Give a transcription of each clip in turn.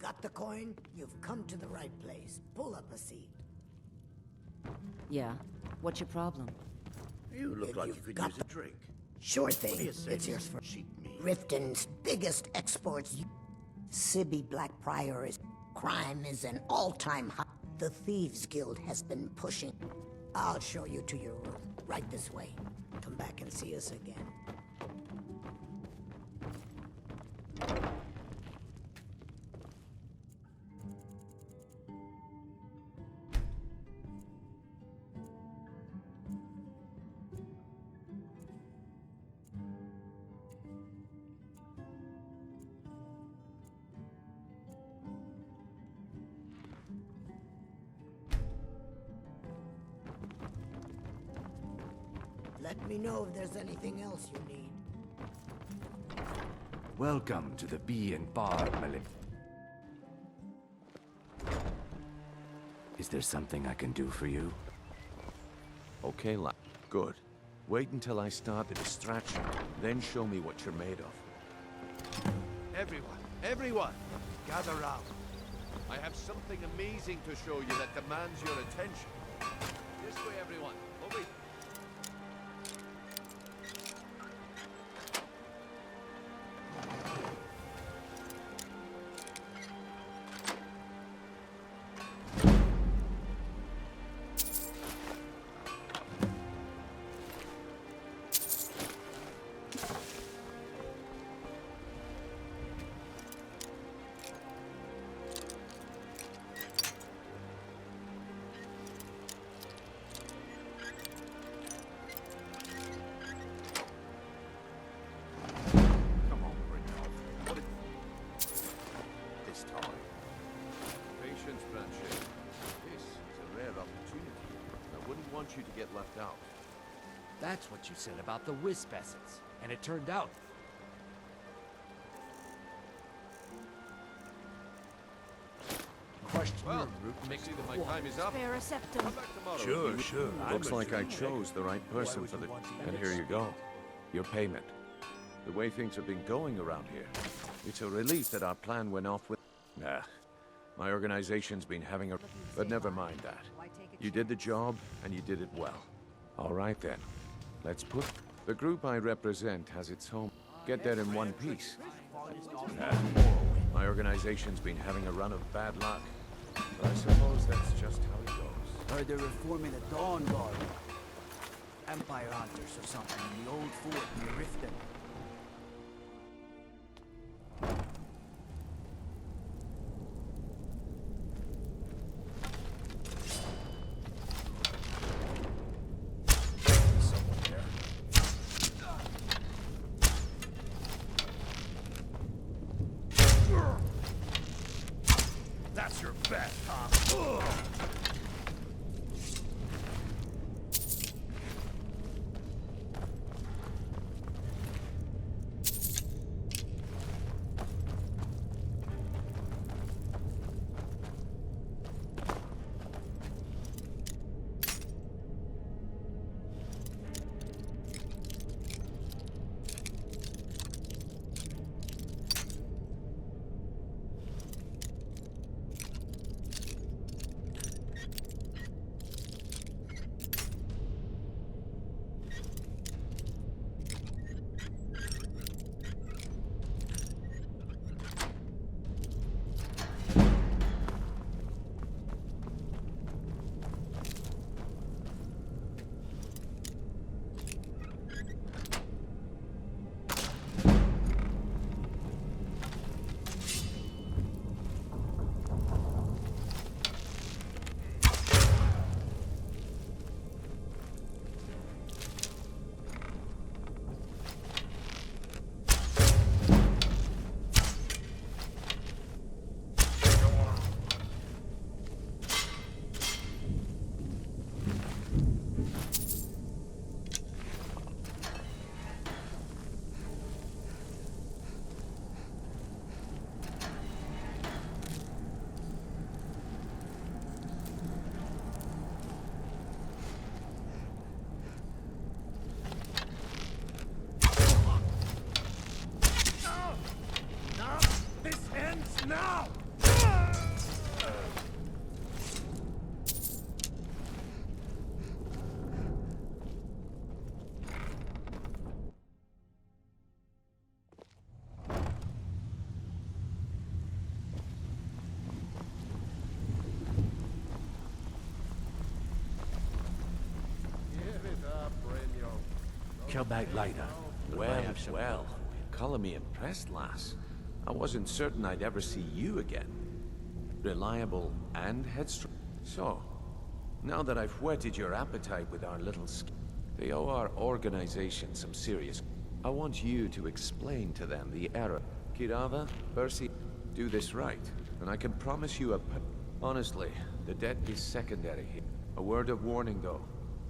Got the coin? You've come to the right place. Pull up a seat. Yeah. What's your problem? You look If like you you've could got use a drink. Sure What do thing. you say? It's yours for Cheat me. Riften's biggest exports. Sibby Blackprior is... Crime is an all-time high. The Thieves Guild has been pushing. I'll show you to your room. Right this way. Come back and see us again. Let me know if there's anything else you need. Welcome to the Bee and Bar, Malin. Is there something I can do for you? Okay, lad. Good. Wait until I start the distraction, then show me what you're made of. Everyone, gather round. I have something amazing to show you that demands your attention. This way, everyone. Over here. You to get left out. That's what you said about the wisp essence, and it turned out. Crushed Well, root makes see that my time is up. Spare a septum. Come back tomorrow. Sure. Looks like I chose the right person for the... And here you go. Your payment. The way things have been going around here, it's a relief that our plan went off with... Nah. My organization's been having a... But never mind that. You did the job, and you did it well. All right, then. Let's put... The group I represent has its home. Get there in one piece. My organization's been having a run of bad luck. But I suppose that's just how it goes. Heard they're reforming the Dawn Guard. Empire hunters or something in the old fort near Riften. That's your best, huh? Come back later. Well, well. Color me impressed, lass. I wasn't certain I'd ever see you again. Reliable and headstrong. So, now that I've whetted your appetite with our little they owe our organization some serious. I want you to explain to them the error. Kirava, Percy, do this right, and I can promise you honestly, the debt is secondary here. A word of warning, though.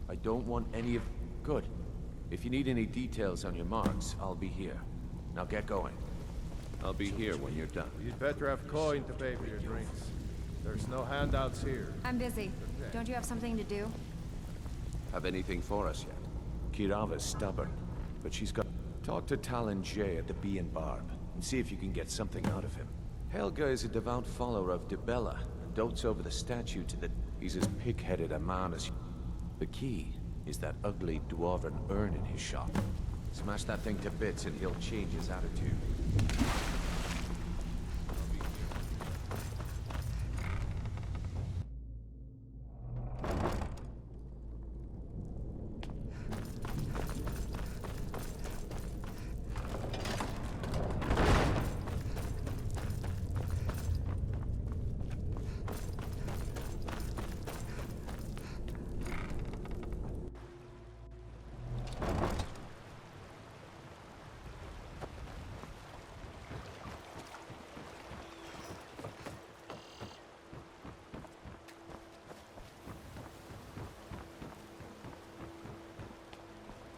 I don't want any of... Good. If you need any details on your marks, I'll be here. Now get going. I'll be here when you're done. You'd better have coin to pay for your drinks. There's no handouts here. I'm busy. Don't you have something to do? Have anything for us yet? Kirava's stubborn, but she's got... Talk to Talon J at the Bee and Barb, and see if you can get something out of him. Helga is a devout follower of Dibella, and dotes over the statue to the... He's as pig-headed a man as... The key is that ugly dwarven urn in his shop. Smash that thing to bits and he'll change his attitude.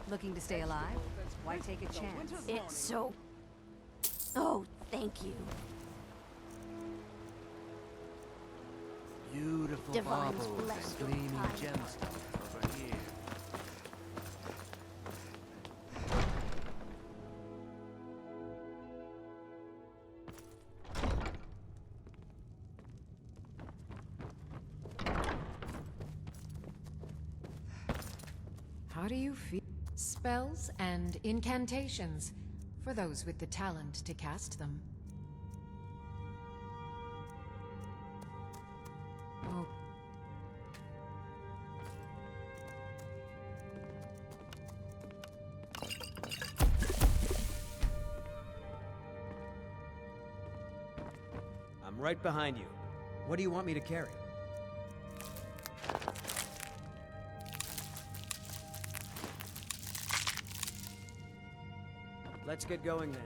Looking to stay alive? Why take a chance? It's so... Oh, thank you. Beautiful Divines baubles bless and your gleaming kindness. gemstones over here. How do you feel? Spells and incantations, for those with the talent to cast them. Oh. I'm right behind you. What do you want me to carry? Let's get going then.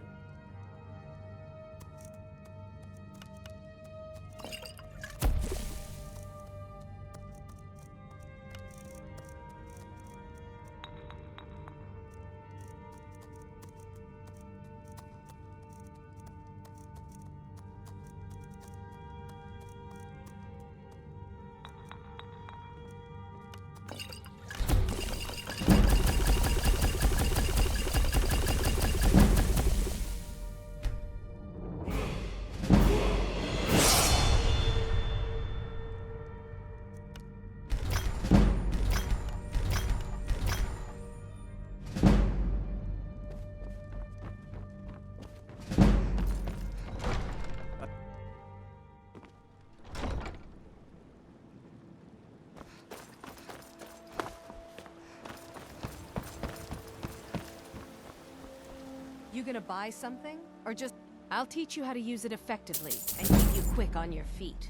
You gonna buy something? Or just... I'll teach you how to use it effectively, and keep you quick on your feet.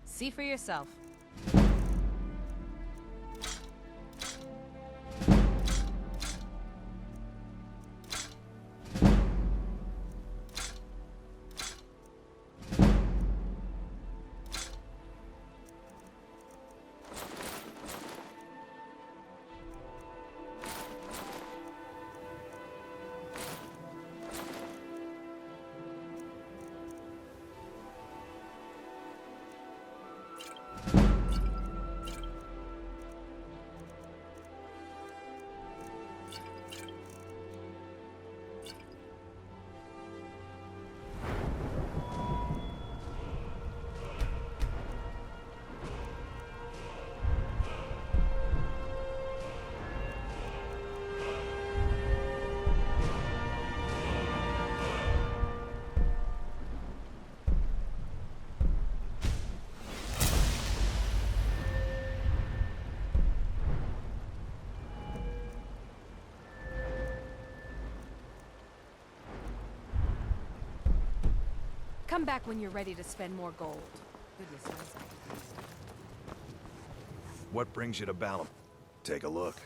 See for yourself. Come back when you're ready to spend more gold. Goodness knows I could use it. What brings you to Ballum? Take a look.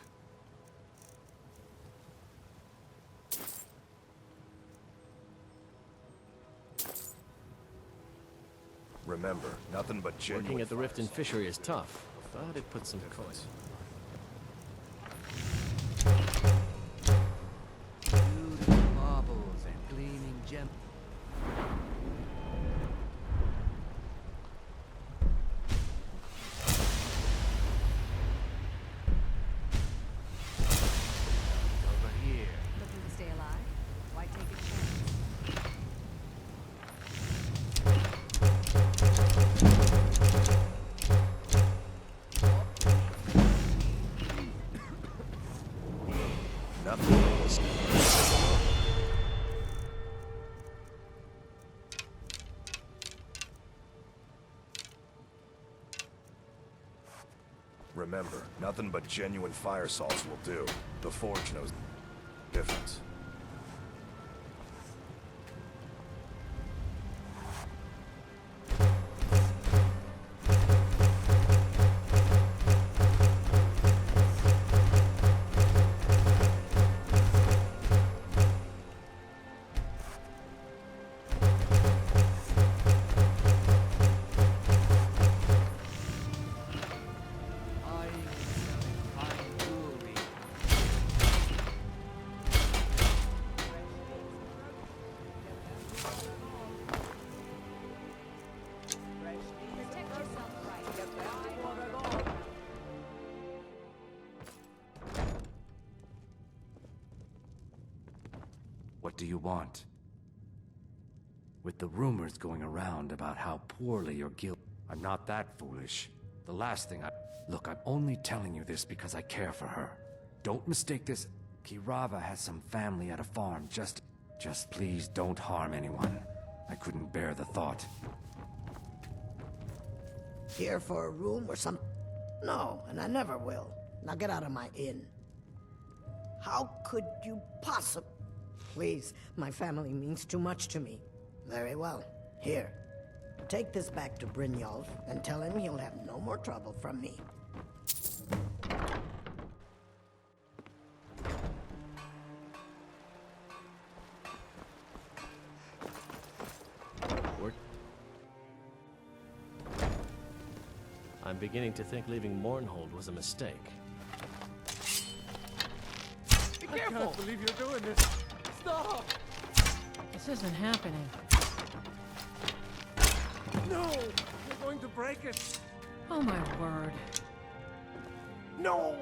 Remember, nothing but genuine. Working at the Rift and Fishery is tough. Thought it put some coins. Beautiful marbles and gleaming gems. Over here. Looking to stay alive? Why take a chance? Nothing else. Remember, nothing but genuine fire salts will do. The Forge knows the difference. I am selling fine jewelry. Protect yourself right. What do you want? With the rumors going around about how poorly your guild... I'm not that foolish. The last thing I... Look, I'm only telling you this because I care for her. Don't mistake this. Kirava has some family at a farm. Just please don't harm anyone. I couldn't bear the thought. Here for a room or some... No, and I never will. Now get out of my inn. How could you possibly... Please, my family means too much to me. Very well. Here. Take this back to Brynjolf and tell him he'll have no more trouble from me. I'm beginning to think leaving Mournhold was a mistake. Be careful! I can't believe you're doing this. Stop! This isn't happening. No! You're going to break it! Oh my word. No!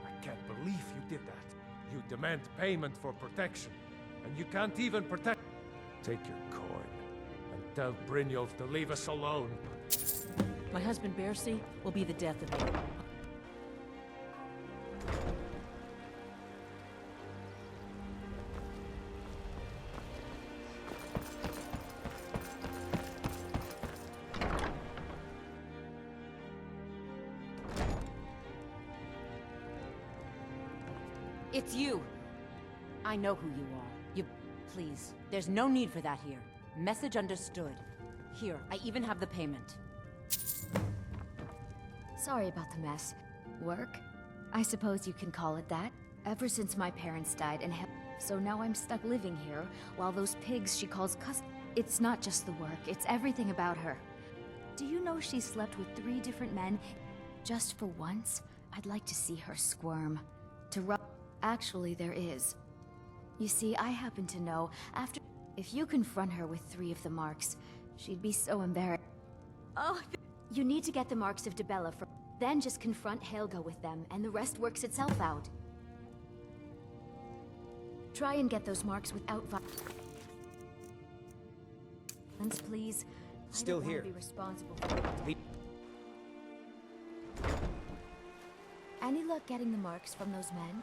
I can't believe you did that. You demand payment for protection, and you can't even protect... Take your coin, and tell Brynjolf to leave us alone. My husband Bercy will be the death of me. It's you. I know who you are. You... Please. There's no need for that here. Message understood. Here, I even have the payment. Sorry about the mess. Work? I suppose you can call it that. Ever since my parents died and so now I'm stuck living here while those pigs she calls It's not just the work, it's everything about her. Do you know she slept with 3 different men just for once? I'd like to see her squirm. Actually, there is. You see, I happen to know after... If you confront her with 3 of the marks, she'd be so embarrassed. Oh, you need to get the marks of Debella first. Then just confront Helga with them, and the rest works itself out. Try and get those marks without violence, please. Still I don't here. want to be responsible for it. Any luck getting the marks from those men?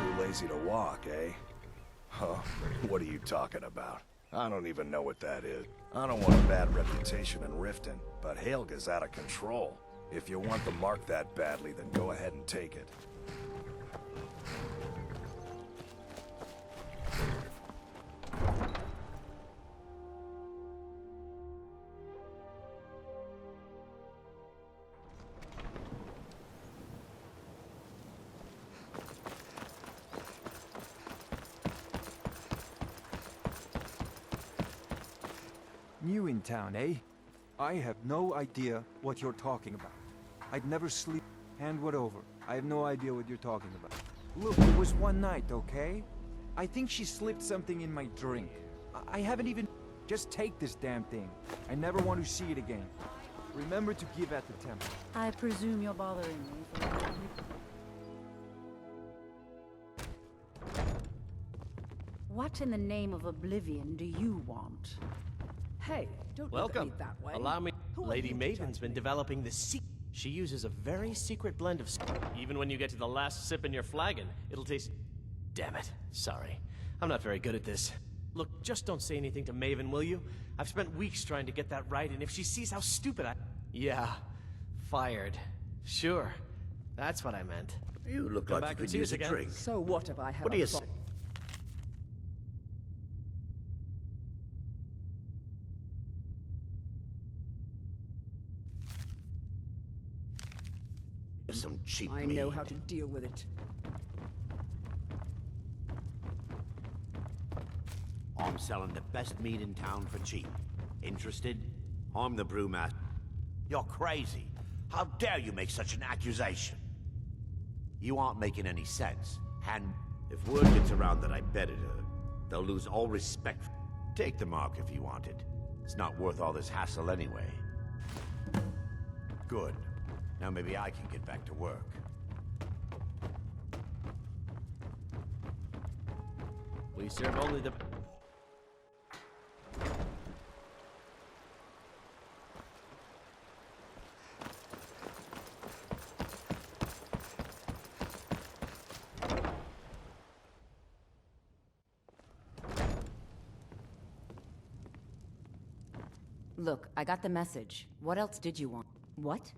too lazy to walk, eh? Huh? What are you talking about? I don't even know what that is. I don't want a bad reputation in Riften, but Helga's out of control. If you want the mark that badly, then go ahead and take it. New in town, eh? I have no idea what you're talking about. I'd never sleep. Hand what over. I have no idea what you're talking about. Look, it was one night, okay? I think she slipped something in my drink. I haven't even... Just take this damn thing. I never want to see it again. Remember to give at the temple. I presume you're bothering me for... What in the name of oblivion do you want? Hey, don't Welcome. look at me that way. Allow me. Who are Lady you to Maven's judge been me? developing this She uses a very secret blend of... Even when you get to the last sip in your flagon, it'll taste... Damn it. Sorry. I'm not very good at this. Look, just don't say anything to Maven, will you? I've spent weeks trying to get that right, and if she sees how stupid I... Yeah. Fired. Sure. That's what I meant. You look Come like back you and could see use us a again. drink. So what if I have What do a you say? Some cheap I meat. know how to deal with it. I'm selling the best meat in town for cheap. Interested? I'm the brewmaster. You're crazy. How dare you make such an accusation? You aren't making any sense. And if word gets around that I betted her, they'll lose all respect. Take the mark if you want it. It's not worth all this hassle anyway. Good. Now maybe I can get back to work. We serve only the... Look, I got the message. What else did you want? What?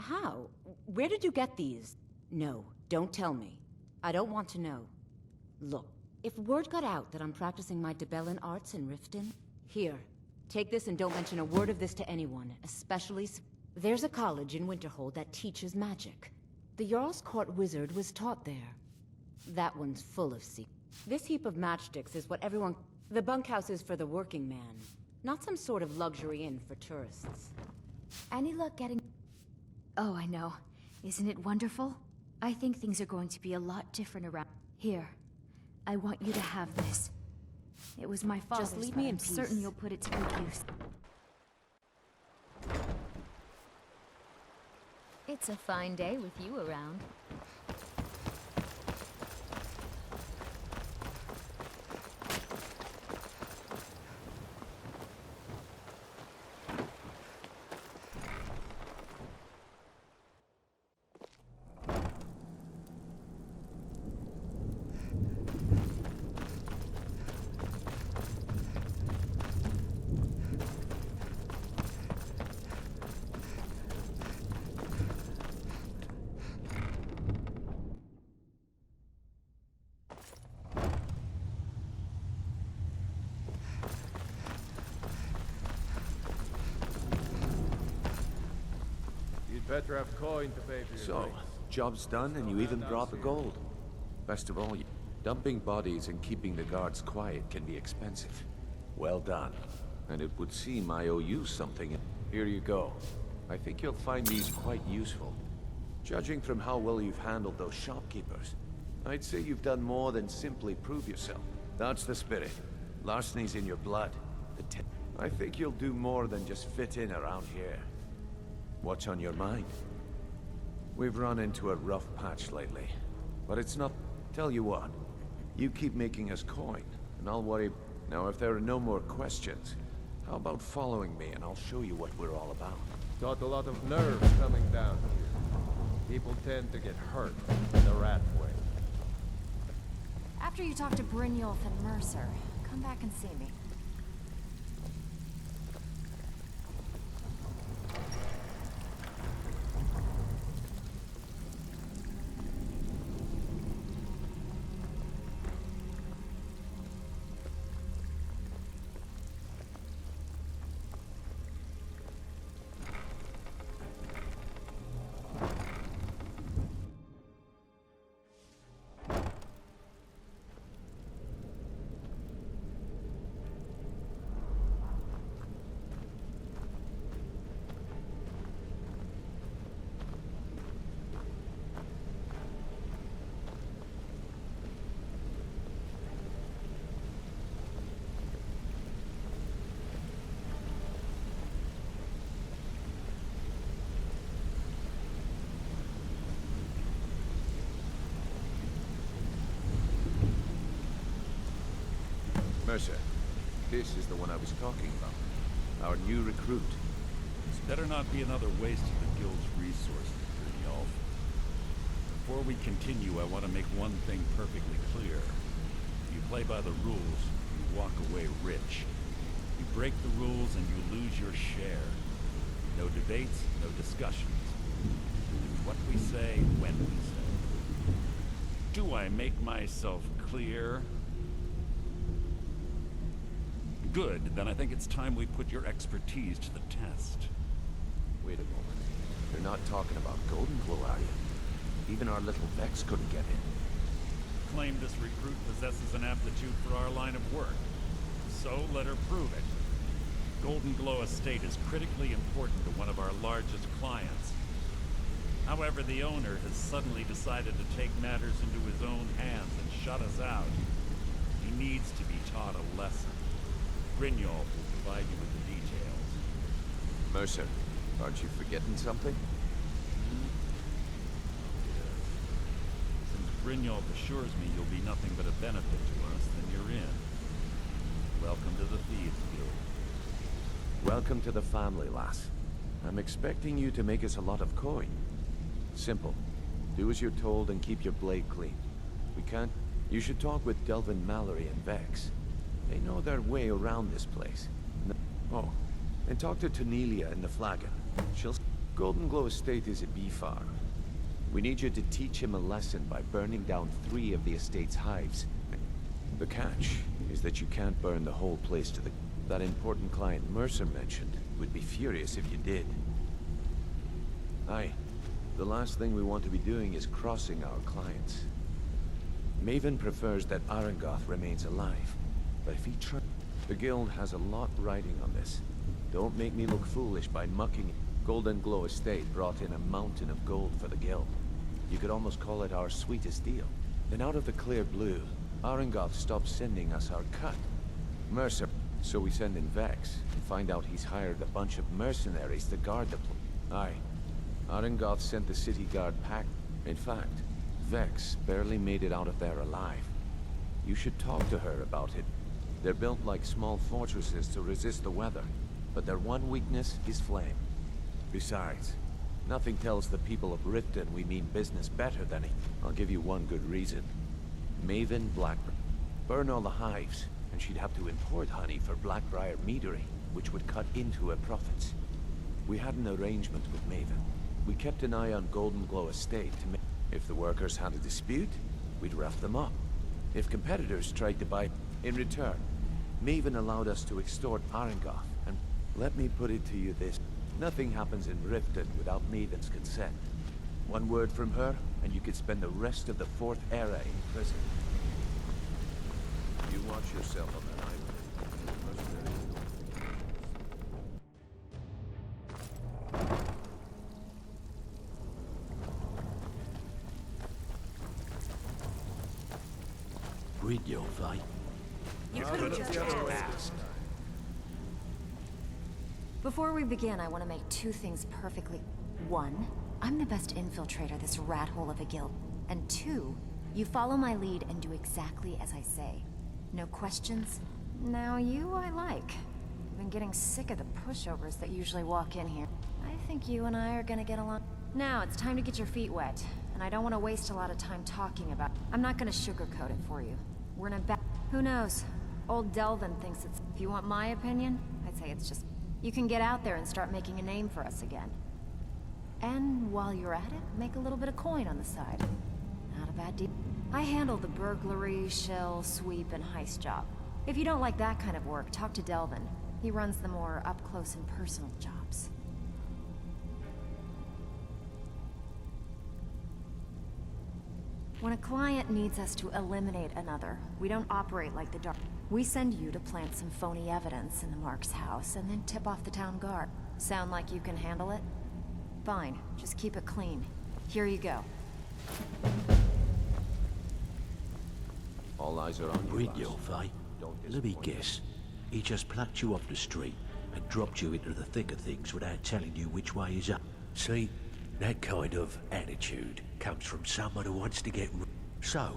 How? Where did you get these? No, don't tell me. I don't want to know. Look, if word got out that I'm practicing my Debellan arts in Riften... Here, take this and don't mention a word of this to anyone, especially... There's a college in Winterhold that teaches magic. The Jarl's Court wizard was taught there. That one's full of secrets. This heap of matchsticks is what everyone... The bunkhouse is for the working man. Not some sort of luxury inn for tourists. Any luck getting... Oh, I know. Isn't it wonderful? I think things are going to be a lot different around... Here. I want you to have this. It was my father's, Just leave but me in I'm certain peace. you'll put it to good use. It's a fine day with you around. You'd better have coin to pay for your So, drinks. job's done and you even brought the gold. Best of all, dumping bodies and keeping the guards quiet can be expensive. Well done. And it would seem I owe you something. Here you go. I think you'll find these quite useful. Judging from how well you've handled those shopkeepers, I'd say you've done more than simply prove yourself. That's the spirit. Larceny's in your blood. I think you'll do more than just fit in around here. What's on your mind? We've run into a rough patch lately, but it's not... Tell you what, you keep making us coin, and I'll worry... Now, if there are no more questions, how about following me and I'll show you what we're all about? Got a lot of nerves coming down here. People tend to get hurt the rat way. After you talk to Brynjolf and Mercer, come back and see me. Mercer, this is the one I was talking about. Our new recruit. This better not be another waste of the Guild's resources, Brynjolf. Before we continue, I want to make one thing perfectly clear. If you play by the rules, you walk away rich. You break the rules and you lose your share. No debates, no discussions. It's what we say, when we say. Do I make myself clear? Good, then I think it's time we put your expertise to the test. Wait a moment. You're not talking about Golden Glow, are you? Even our little Vex couldn't get in. Claim this recruit possesses an aptitude for our line of work. So let her prove it. Golden Glow Estate is critically important to one of our largest clients. However, the owner has suddenly decided to take matters into his own hands and shut us out. He needs to be taught a lesson. Brynjolf will provide you with the details. Mercer, aren't you forgetting something? Since Brynjolf assures me you'll be nothing but a benefit to us, then you're in. Welcome to the Thieves Guild. Welcome to the family, lass. I'm expecting you to make us a lot of coin. Simple. Do as you're told and keep your blade clean. We can't... You should talk with Delvin Mallory and Vex. They know their way around this place. Oh, and talk to Tanelia in the Flagon. She'll... Golden Glow Estate is a bee farm. We need you to teach him a lesson by burning down 3 of the estate's hives. The catch is that you can't burn the whole place to the... That important client Mercer mentioned would be furious if you did. Aye. The last thing we want to be doing is crossing our clients. Maven prefers that Arangoth remains alive. But if he tries... The Guild has a lot riding on this. Don't make me look foolish by mucking it. Golden Glow Estate brought in a mountain of gold for the Guild. You could almost call it our sweetest deal. Then out of the clear blue, Arangoth stopped sending us our cut. Mercer... So we send in Vex, and find out he's hired a bunch of mercenaries to guard the place. Aye. Arangoth sent the city guard pack. In fact, Vex barely made it out of there alive. You should talk to her about it. They're built like small fortresses to resist the weather, but their one weakness is flame. Besides, nothing tells the people of Riften we mean business better than it. I'll give you one good reason. Maven Blackburn. Burn all the hives, and she'd have to import honey for Blackbriar meadery, which would cut into her profits. We had an arrangement with Maven. We kept an eye on Golden Glow Estate to make... If the workers had a dispute, we'd rough them up. If competitors tried to buy... In return, Maven allowed us to extort Arangoth, and let me put it to you this. Nothing happens in Riften without Maven's consent. One word from her, and you could spend the rest of the 4th era in prison. You watch yourself on that island. Brynjolf, eh? You could have just asked. Before we begin, I want to make 2 things perfectly. 1, I'm the best infiltrator this rat hole of a guild. And 2, you follow my lead and do exactly as I say. No questions? Now you I like. I've been getting sick of the pushovers that usually walk in here. I think you and I are gonna get along. Now it's time to get your feet wet, and I don't want to waste a lot of time talking about... I'm not gonna sugarcoat it for you. We're in a Who knows? Old Delvin thinks it's... If you want my opinion, I'd say it's just... You can get out there and start making a name for us again. And while you're at it, make a little bit of coin on the side. Not a bad deal. I handle the burglary, shell, sweep, and heist job. If you don't like that kind of work, talk to Delvin. He runs the more up-close and personal jobs. When a client needs us to eliminate another, we don't operate like the dark. We send you to plant some phony evidence in the Mark's house and then tip off the town guard. Sound like you can handle it? Fine, just keep it clean. Here you go. All eyes are on you, Read your fate. Let me guess. He just plucked you off the street and dropped you into the thick of things without telling you which way is up. See, that kind of attitude comes from someone who wants to get So,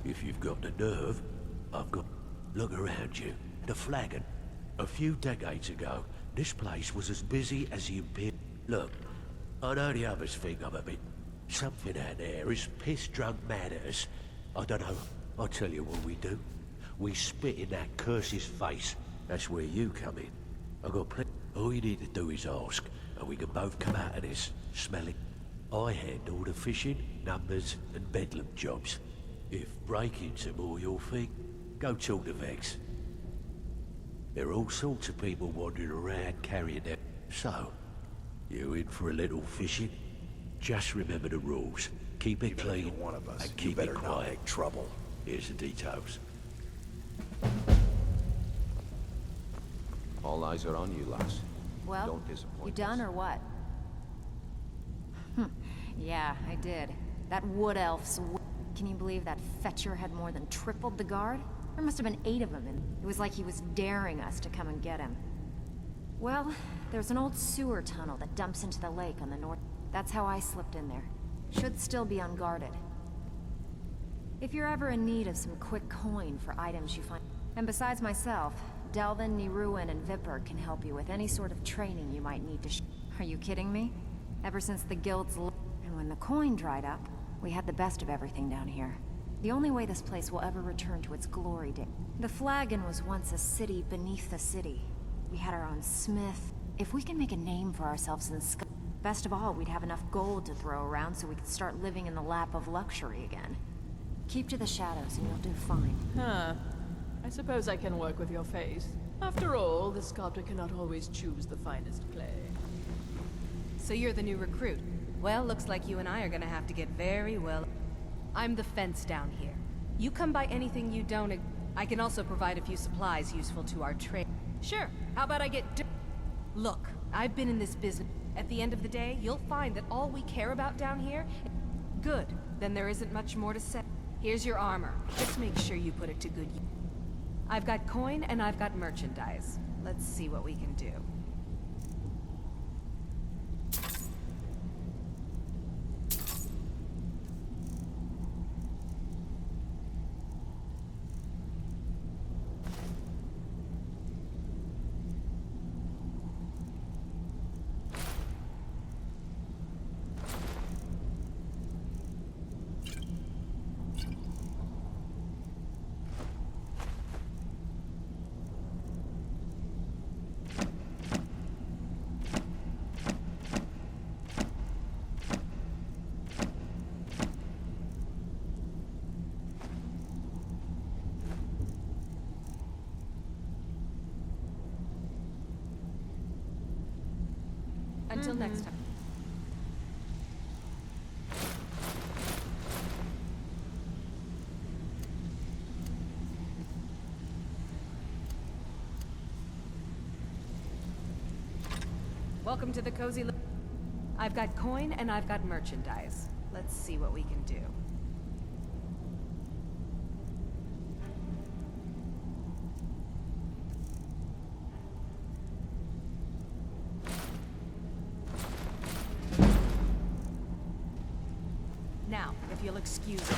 if you've got the nerve, I've got... Look around you. The flagon. A few decades ago, this place was as busy as the Imperial... Look, I know the others think I'm a bit... Something out there is piss-drunk mad at us. I don't know. I'll tell you what we do. We spit in that curse's face. That's where you come in. I got plenty... All you need to do is ask, and we can both come out of this smelling... I handle the fishing, numbers, and bedlam jobs. If break-ins are more your thing, go talk to Vex. There are all sorts of people wandering around carrying their... So, you in for a little fishing? Just remember the rules. Keep it clean, one of us. and keep better it not quiet. make trouble. Here's the details. All eyes are on you, lass. Well, Don't disappoint you done us. or what? Yeah, I did. That wood elf's... Can you believe that fetcher had more than tripled the guard? There must have been 8 of them, and it was like he was daring us to come and get him. Well, there's an old sewer tunnel that dumps into the lake on the north... That's how I slipped in there. Should still be unguarded. If you're ever in need of some quick coin for items you find... And besides myself, Delvin, Niruin, and Vipper can help you with any sort of training you might need to Are you kidding me? Ever since the guild's... And when the coin dried up, we had the best of everything down here. The only way this place will ever return to its glory day. The Flagon was once a city beneath the city. We had our own smith. If we can make a name for ourselves in Sky... Best of all, we'd have enough gold to throw around so we could start living in the lap of luxury again. Keep to the shadows and you'll do fine. Huh. I suppose I can work with your face. After all, the sculptor cannot always choose the finest clay. So you're the new recruit. Well, looks like you and I are gonna have to get very well... I'm the fence down here. You come by anything you don't... I can also provide a few supplies useful to our trade. Sure, how about I get... Look, I've been in this business. At the end of the day, you'll find that all we care about down here... Good, then there isn't much more to say. Here's your armor. Just make sure you put it to good use. I've got coin and I've got merchandise. Let's see what we can do. Until next time. Welcome to the cozy... I've got coin and I've got merchandise. Let's see what we can do. Now, if you'll excuse me.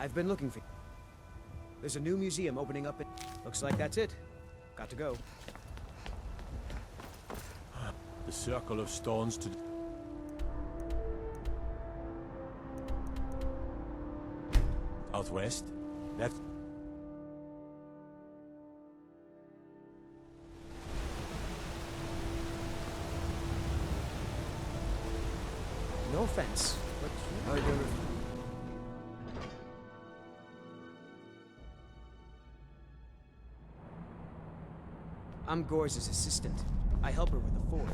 I've been looking for you. There's a new museum opening up. Looks like that's it. Got to go. The circle of stones to... Southwest? That's... No offense, but are there... I'm Gore's assistant. I help her with the forge.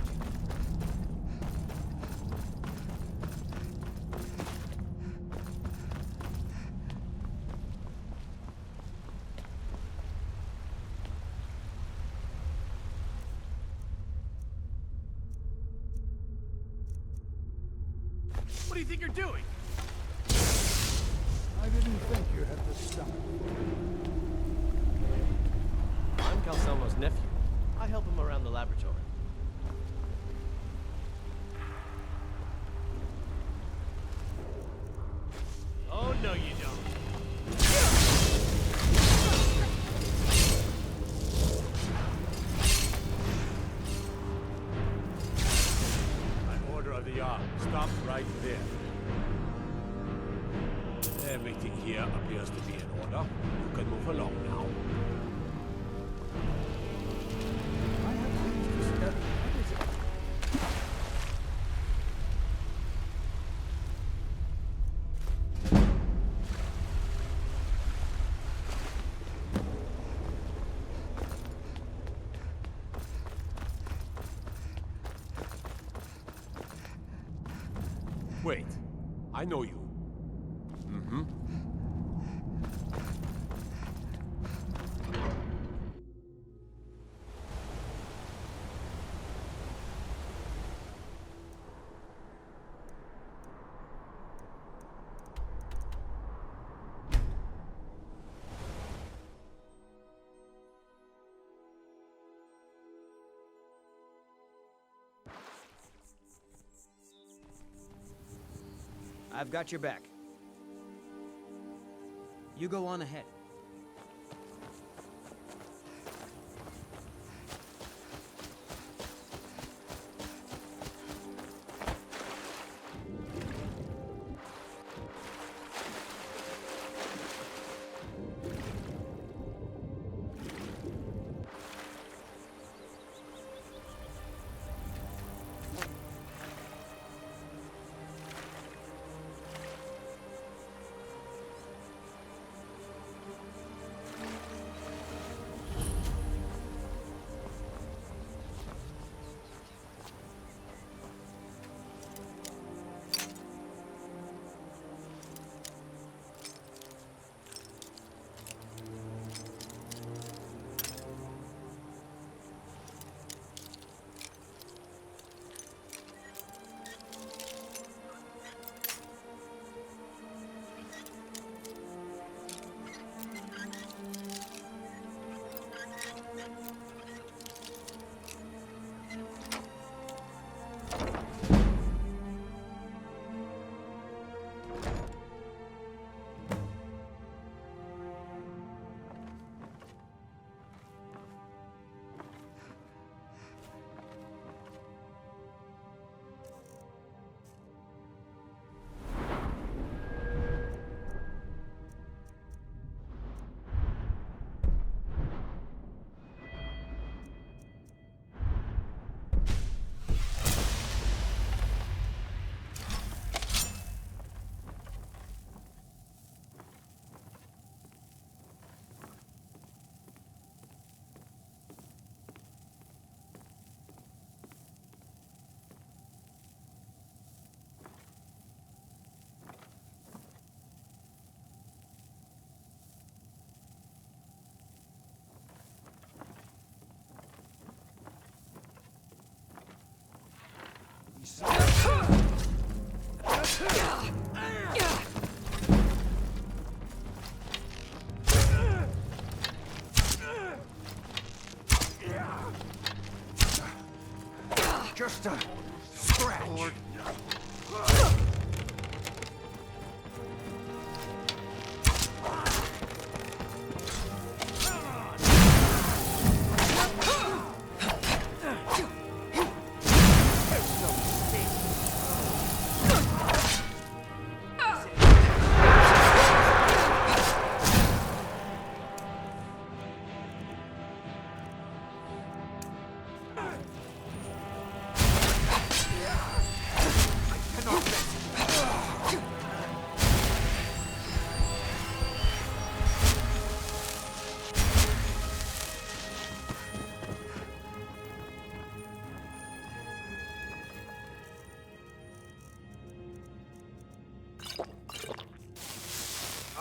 What do you think you're doing? I didn't think you had the stomach. I'm Calcelmo's nephew. I help him around the laboratory. Oh, no you don't. An order of the arm. Stop right there. Everything here appears to be in order. You can move along now. I have things to study. What is it? Wait, I know you. Mm-hmm. I've got your back. You go on ahead. Just a scratch.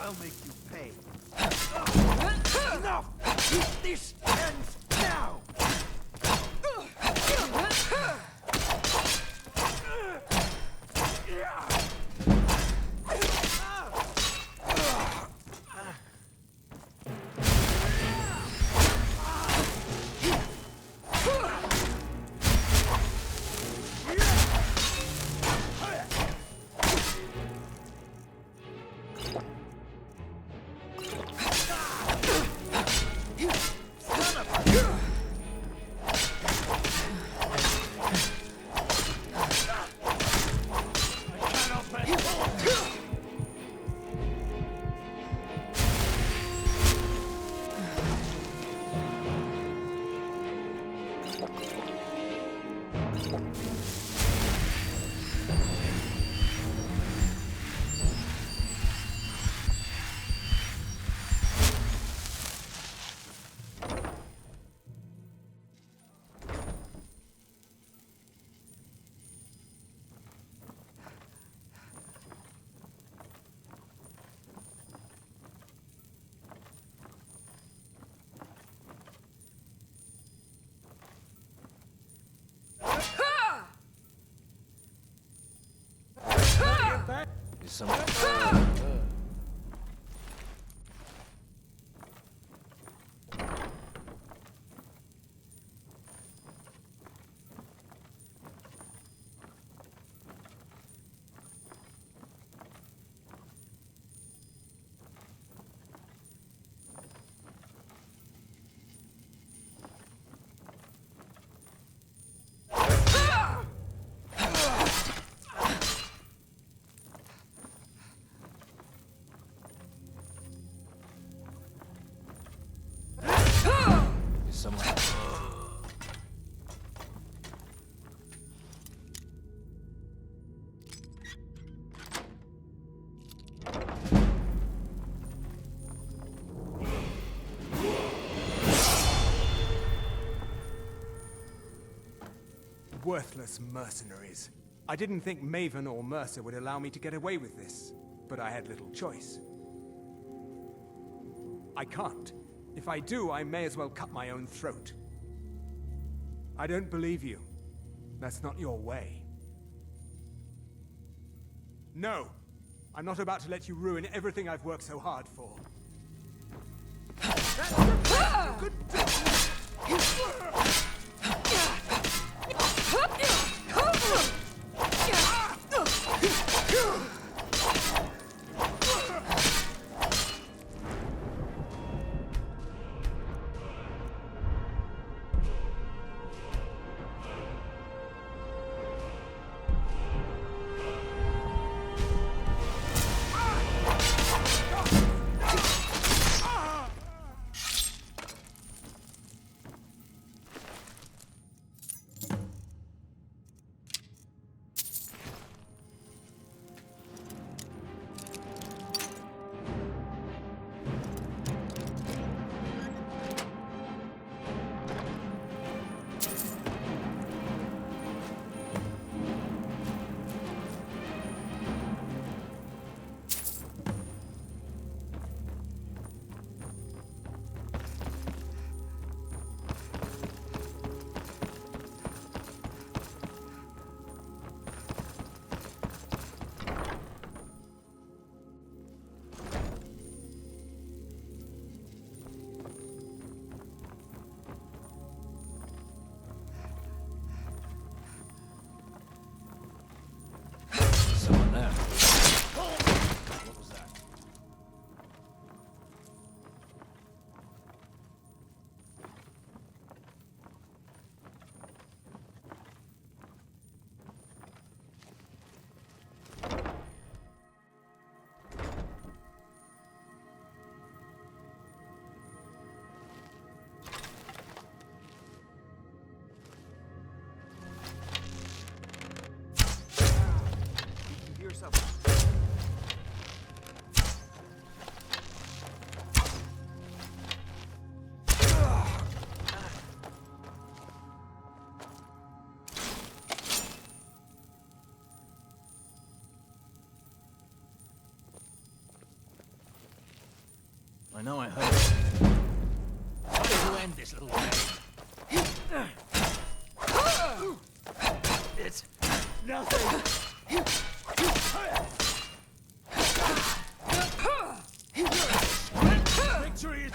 I'll make you pay. Enough! This ends now! Is someone... Someone... Worthless mercenaries. I didn't think Maven or Mercer would allow me to get away with this, but I had little choice. I can't. If I do, I may as well cut my own throat. I don't believe you. That's not your way. No! I'm not about to let you ruin everything I've worked so hard for. I know I heard it. How did you end this little way? It's nothing. Victory is...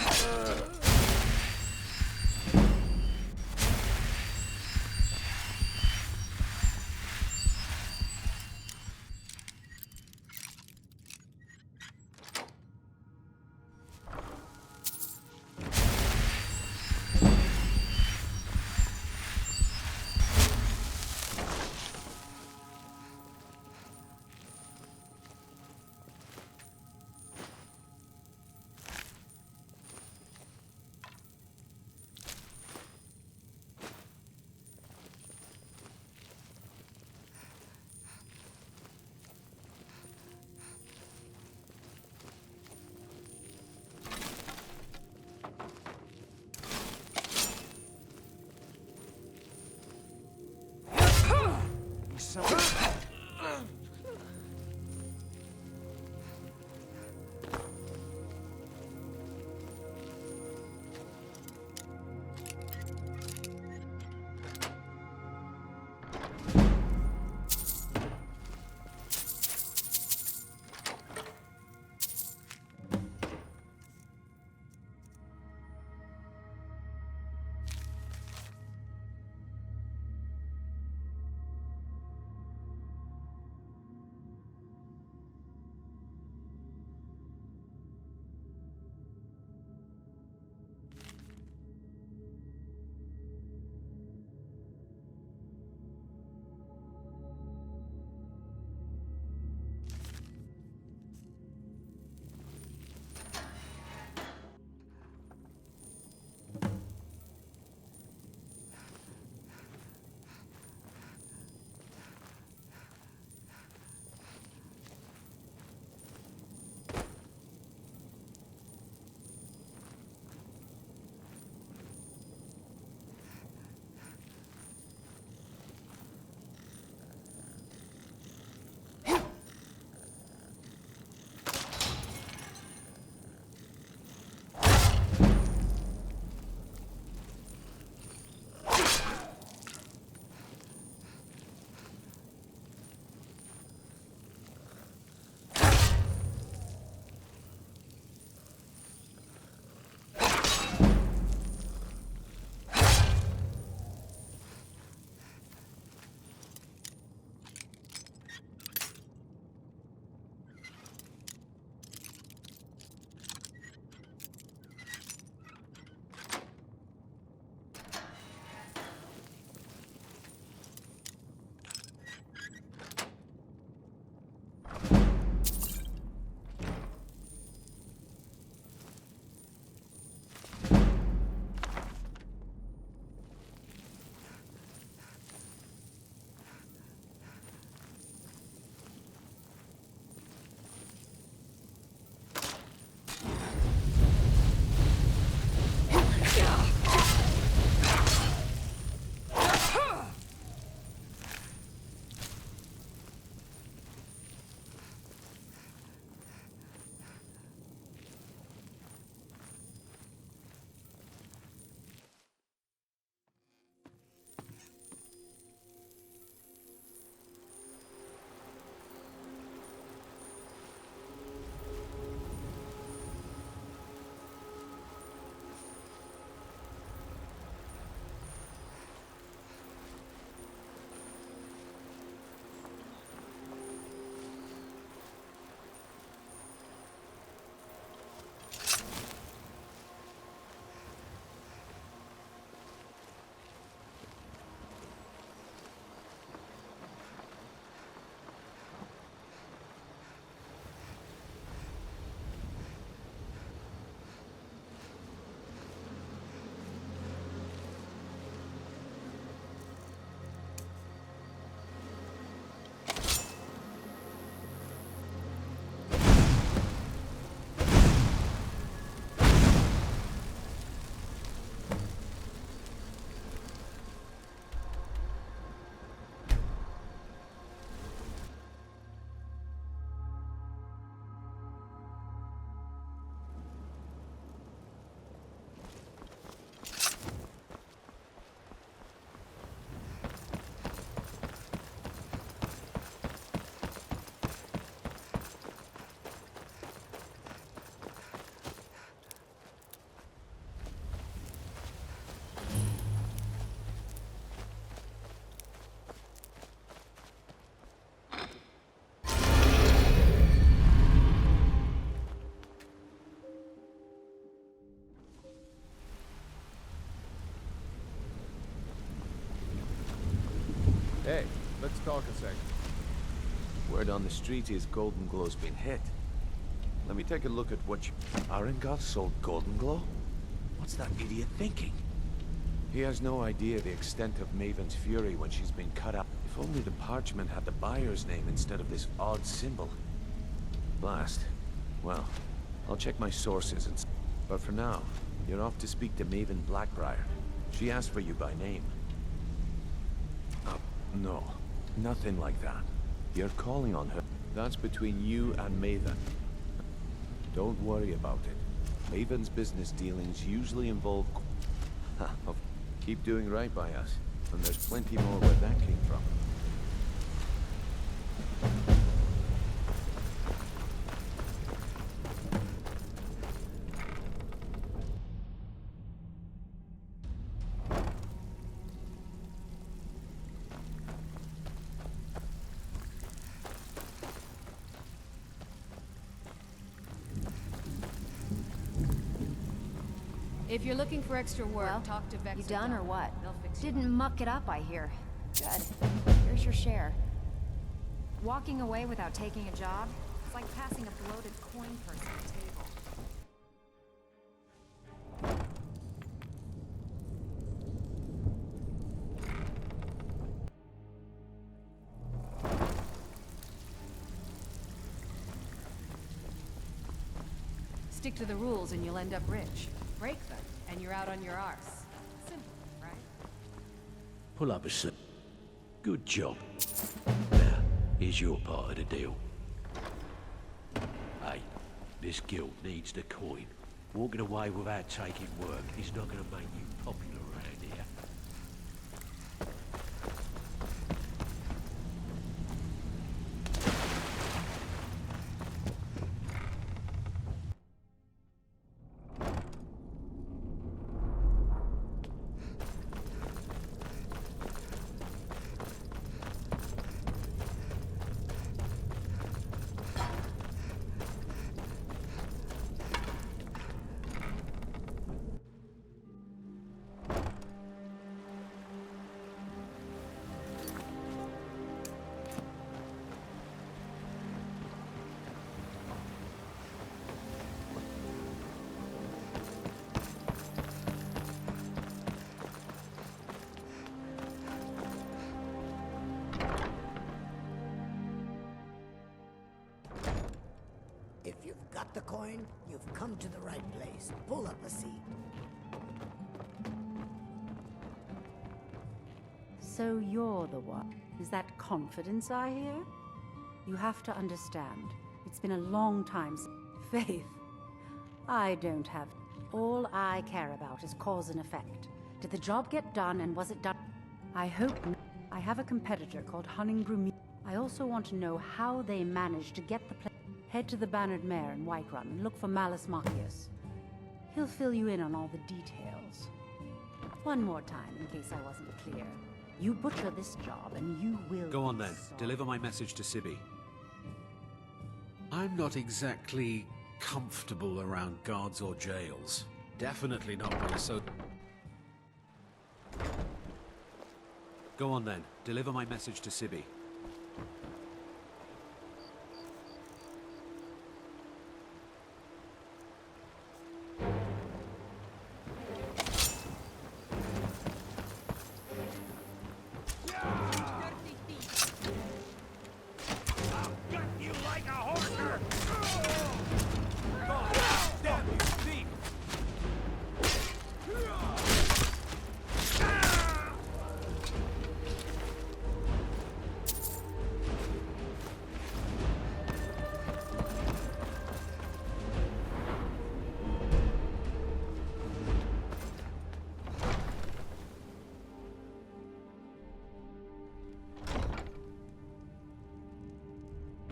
talk a sec. Word on the street is Golden Glow's been hit. Let me take a look at what you... Arengoth sold Golden Glow? What's that idiot thinking? He has no idea the extent of Maven's fury when she's been cut up. If only the parchment had the buyer's name instead of this odd symbol. Blast. Well, I'll check my sources and... But for now, you're off to speak to Maven Blackbriar. She asked for you by name. No, nothing like that. You're calling on her. That's between you and Maven. Don't worry about it. Maven's business dealings usually involve... Keep doing right by us, and there's plenty more where that came from. If you're looking for extra work, talk to Vex. You done or what? They'll fix you. Didn't muck it up, I hear. Good. Here's your share. Walking away without taking a job? It's like passing a bloated coin purse at the table. Stick to the rules and you'll end up rich. Break them, and you're out on your arse. Simple, right? Pull up a seat. Good job. Now, here's your part of the deal. Hey, this guild needs the coin. Walking away without taking work is not gonna make you popular around here. If you've got the coin, you've come to the right place. Pull up a seat. So you're the one. Is that confidence I hear? You have to understand, it's been a long time since... Faith, I don't have... All I care about is cause and effect. Did the job get done, and was it done? I hope not. I have a competitor called Hunningbrew. I also want to know how they managed to get the place. Head to the Bannered Mare in Whiterun and look for Malus Machius. He'll fill you in on all the details. One more time, in case I wasn't clear. You butcher this job, and you will... Go on then. Deliver my message to Sibby. I'm not exactly comfortable around guards or jails. Definitely not when so... Go on then. Deliver my message to Sibby.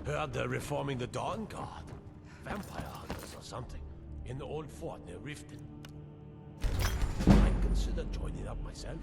Heard they're reforming the Dawn Guard. Vampire hunters or something. In the old fort near Riften. I'd consider joining up myself.